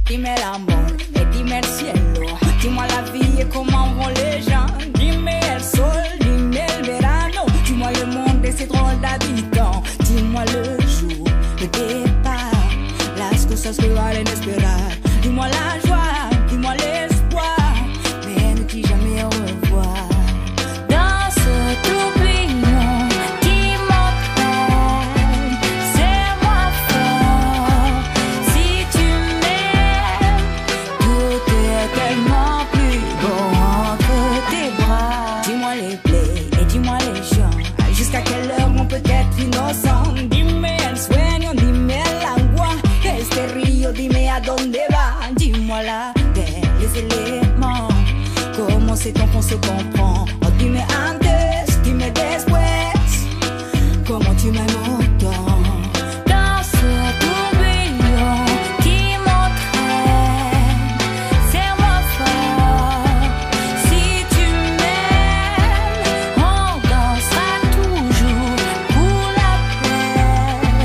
Dis-moi l'amour et dis-moi le cielo. Dis-moi la vie et comment vont les gens. Dis-moi el sol, dis-moi el verano. Dis-moi le monde et ses drôles d'habitants. Dis-moi le jour, le départ, las cosas que valen esperar. Dis-moi la joie, dis-moi l'espoir, mais ne dis jamais au revoir. Dans ce tourbillon qui m'entraîne, c'est moi fort. Si tu m'aimes, tout est tellement plus beau entre tes bras. Dis-moi les plaies et dis-moi les gens. Jusqu'à quelle heure on peut être innocent? Dime el sueño, dime el agua. Este río, dime a dónde va. Dis-moi la terre, les éléments. Comment sait-on qu'on se comprend? Oh, dime antes, dime después. Comment tu m'aimes autant? Dans ce tourbillon qui m'entraîne, c'est moi fort. Si tu m'aimes, on dansera toujours pour la peine.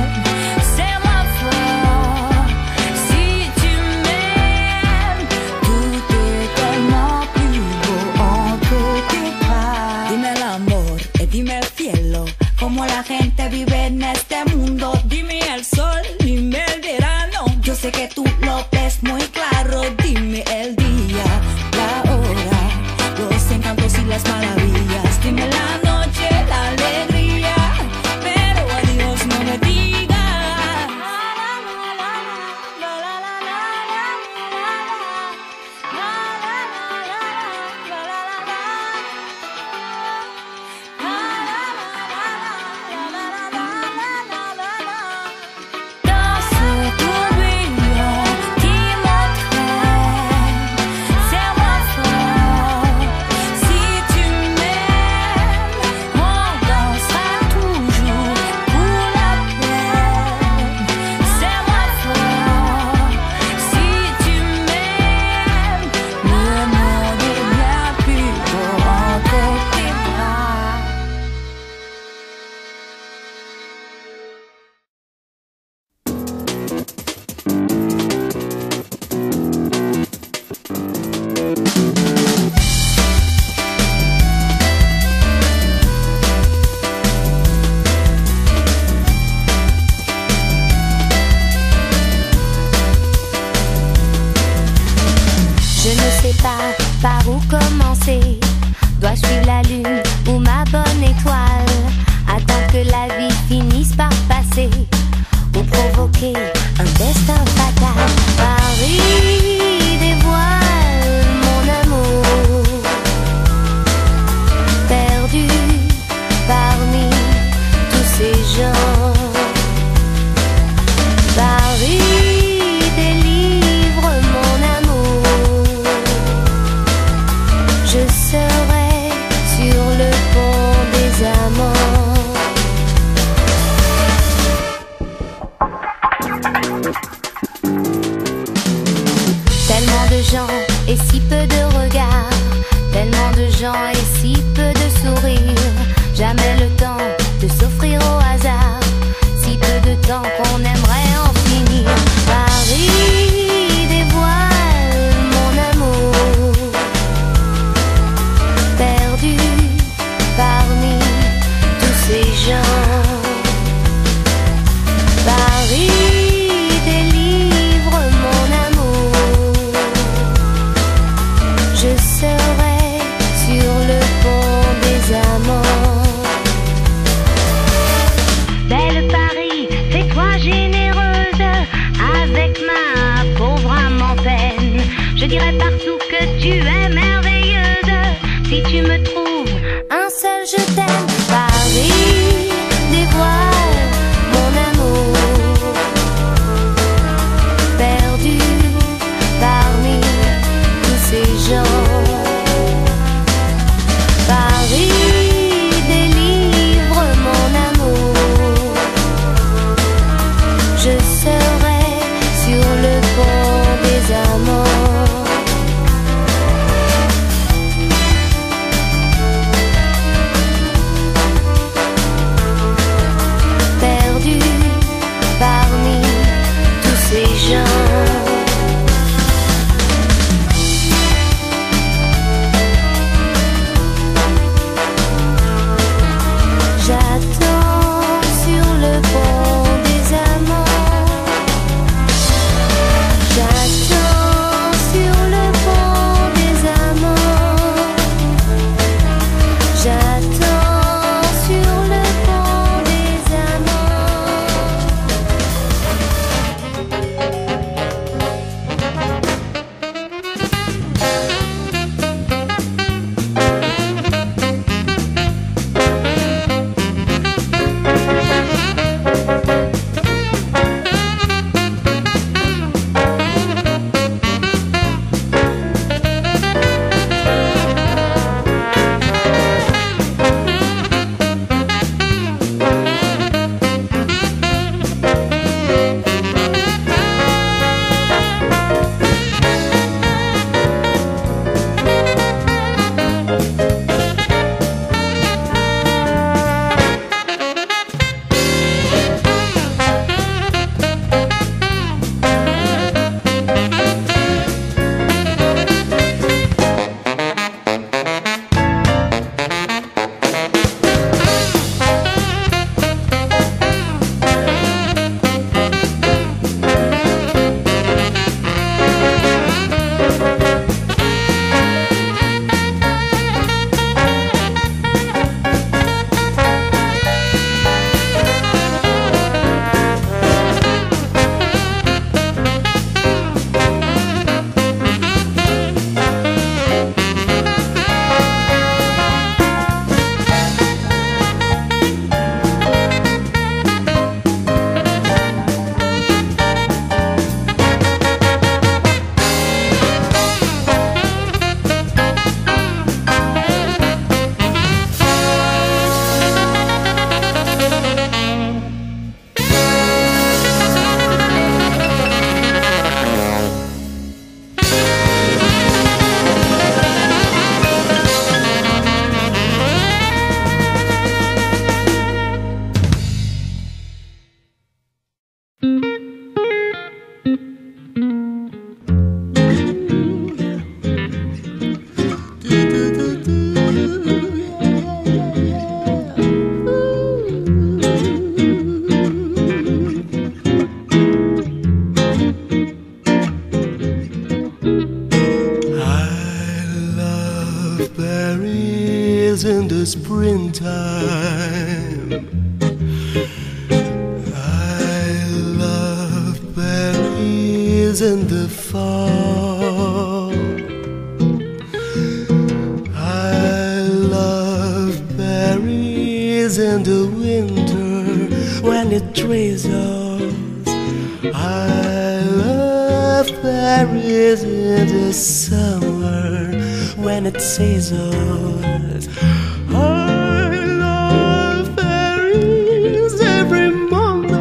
C'est moi fort. Si tu m'aimes, tout est tellement plus beau entre tes bras. Dime el amor y dime el cielo. Como la gente vive en este mundo. Dime el sol, dime el verano. Yo sé que tú lo ves muy claro. Dime el día, la hora, los encantos y las maravillas. Dime la noche, la alegría, pero adiós no me digas. Dans ce tourbillon qui m'entraîne, sais pas par où commencer. Dois-je suivre la lune ou ma bonne étoile? Attendre que la vie finisse par passer ou provoquer un destin fatal. Paris dévoile mon amour, perdu parmi tous ces gens. Paris délivre mon amour, je serai sur le pont des amants. Tellement de gens et si peu de regards, tellement de gens et si peu de sourires. Jamais le temps de s'offrir au hasard, si peu de temps qu'on aimerait en finir. Paris dévoile mon amour, perdu parmi tous ces gens. Paris délivre mon amour, je serai sur le pont des amants. Belle Paris, fais-toi généreuse avec ma pauvre âme en peine. Je dirai partout que tu es merveilleuse. Si tu me trouves un seul je t'aime. Paris dévoile mon amour, perdu parmi tous ces gens. Paris délivre mon amour, je serai sur le pont des amants. berries in the springtime. I love berries in the fall. I love berries in the winter when it drizzles. I love berries in the summer when it sizzles. I love berries every moment,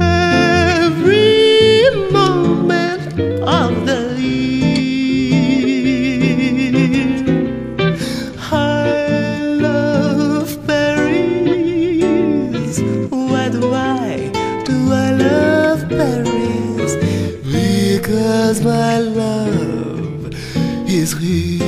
every moment of the year. I love berries. Why do I love berries? Because my love is real.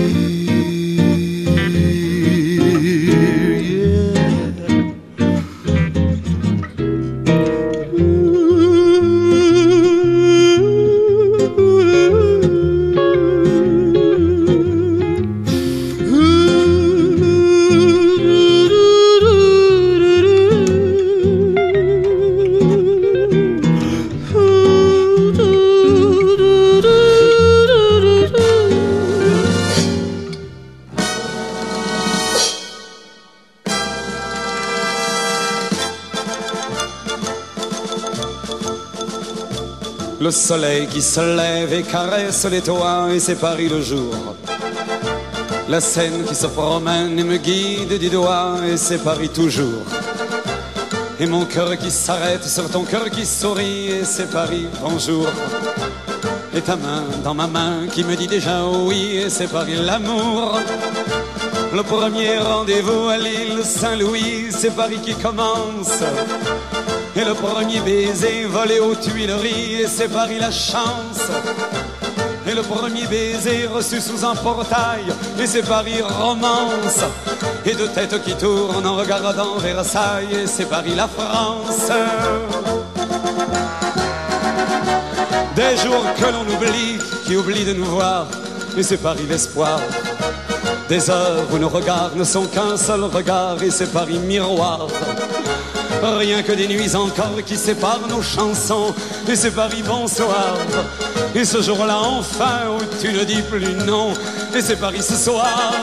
Le soleil qui se lève et caresse les toits, et c'est Paris le jour. La Seine qui se promène et me guide du doigt, et c'est Paris toujours. Et mon cœur qui s'arrête sur ton cœur qui sourit, et c'est Paris, bonjour. Et ta main dans ma main qui me dit déjà oui, et c'est Paris l'amour. Le premier rendez-vous à l'île Saint-Louis, c'est Paris qui commence. Et le premier baiser volé aux Tuileries, et c'est Paris la chance. Et le premier baiser reçu sous un portail, et c'est Paris romance. Et deux têtes qui tournent en regardant Versailles, et c'est Paris la France. Des jours que l'on oublie, qui oublient de nous voir, et c'est Paris l'espoir. Des heures où nos regards ne sont qu'un seul regard, et c'est Paris miroir. Rien que des nuits encore qui séparent nos chansons, et c'est Paris bonsoir. Et ce jour-là enfin où tu ne dis plus non, et c'est Paris ce soir.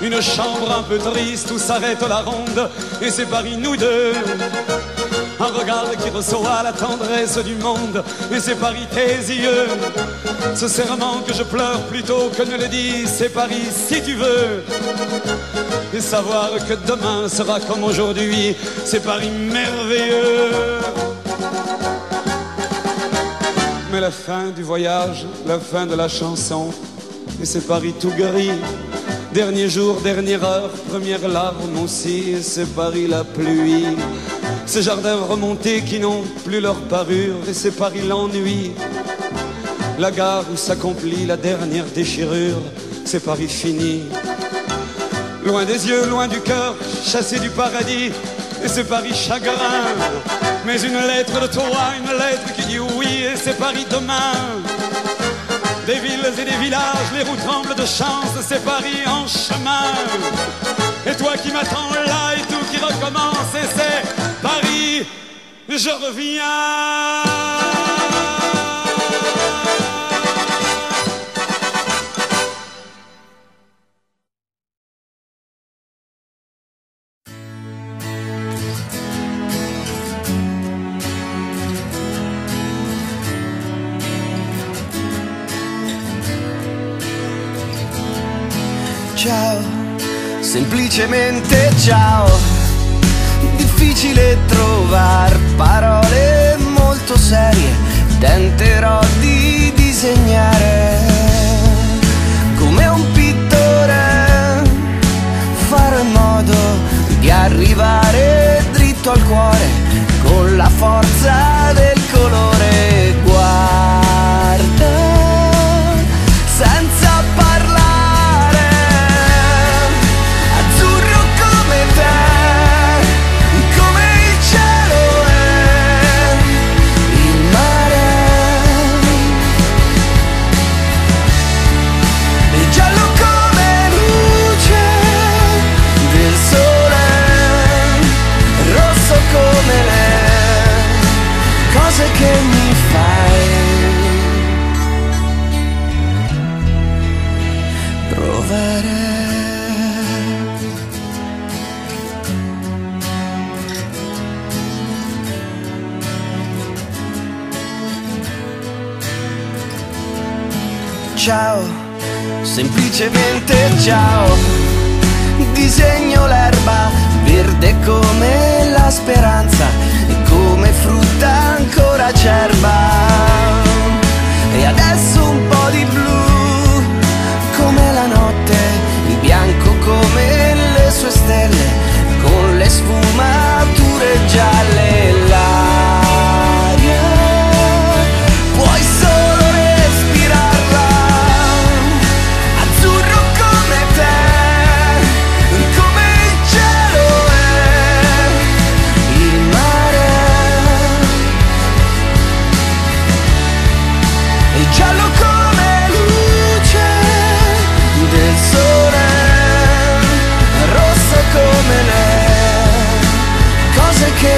Une chambre un peu triste où s'arrête la ronde, et c'est Paris nous deux. Un regard qui reçoit la tendresse du monde, et c'est Paris tes yeux. Ce serment que je pleure plutôt que ne le dis, c'est Paris si tu veux. Et savoir que demain sera comme aujourd'hui, c'est Paris merveilleux. Mais la fin du voyage, la fin de la chanson, et c'est Paris tout gris. Dernier jour, dernière heure, première larme aussi, et c'est Paris la pluie. Ces jardins remontés qui n'ont plus leur parure, et c'est Paris l'ennui. La gare où s'accomplit la dernière déchirure, c'est Paris fini. Loin des yeux, loin du cœur, chassé du paradis, et c'est Paris chagrin. Mais une lettre de toi, une lettre qui dit oui, et c'est Paris demain. Des villes et des villages, les rues tremblent de chance, c'est Paris en chemin. Et toi qui m'attends là, et tout qui recommence, et c'est Paris, je reviens. Ciao, semplicemente ciao. Difficile trovar parole molto serie, tenterò di disegnare come un pittore, farò in modo di arrivare dritto al cuore con la forza del colore. Guarda, senza parlare, azzurro come te, come il cielo è, ciao, semplicemente ciao. Disegno l'erba verde come la speranza e come frutta ancora acerba. E adesso un po' di blu come la notte, il bianco come le sue stelle, con le sfumature gialle. L'aria puoi solo respirarla, azzurro come te, come il cielo è il mare, e giallo come luce del sole, rosso come le cose che